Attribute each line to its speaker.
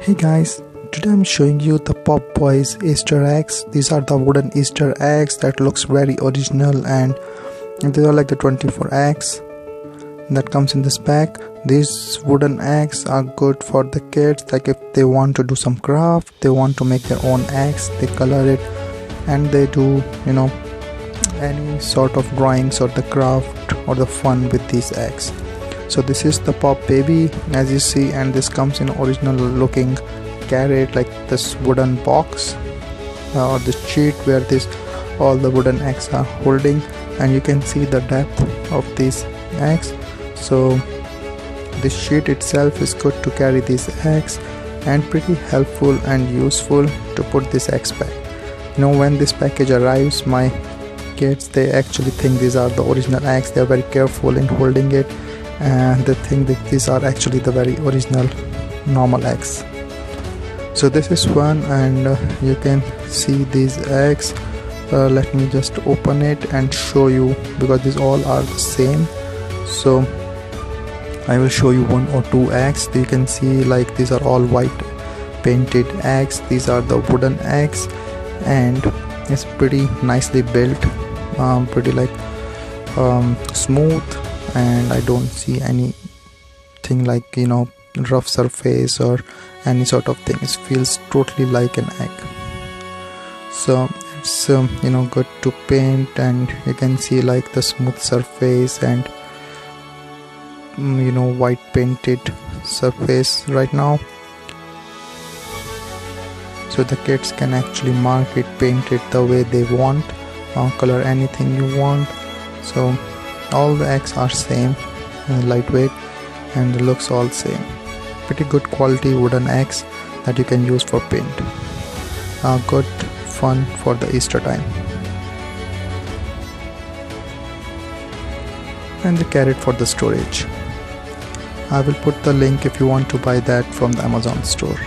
Speaker 1: Hey guys, today I'm showing you the Pop Boys Easter eggs. These are the wooden Easter eggs that looks very original, and these are like the 24 eggs that comes in this pack. These wooden eggs are good for the kids, like if they want to do some craft, they want to make their own eggs, they color it and they do any sort of drawings or the craft or the fun with these eggs. So this is the Pop Baby, as you see, and this comes in original looking carrot, like this wooden box or this sheet where all the wooden eggs are holding, and you can see the depth of these eggs. So this sheet itself is good to carry these eggs and pretty helpful and useful to put this eggs back. When this package arrives, my kids, they actually think these are the original eggs. They are very careful in holding it and they think that these are actually the very original normal eggs. So this is one, and you can see these eggs. Let me just open it and show you, because these all are the same. So I will show you one or two eggs. You can see like these are all white painted eggs. These are the wooden eggs, and it's pretty nicely built, pretty like smooth, and I don't see anything like rough surface or any sort of thing. It feels totally like an egg. So it's good to paint, and you can see like the smooth surface and white painted surface right now. So the kids can actually mark it, paint it the way they want, color anything you want. So all the eggs are same, lightweight, and the looks all same. Pretty good quality wooden eggs that you can use for paint. Good fun for the Easter time. And the carrot for the storage. I will put the link if you want to buy that from the Amazon store.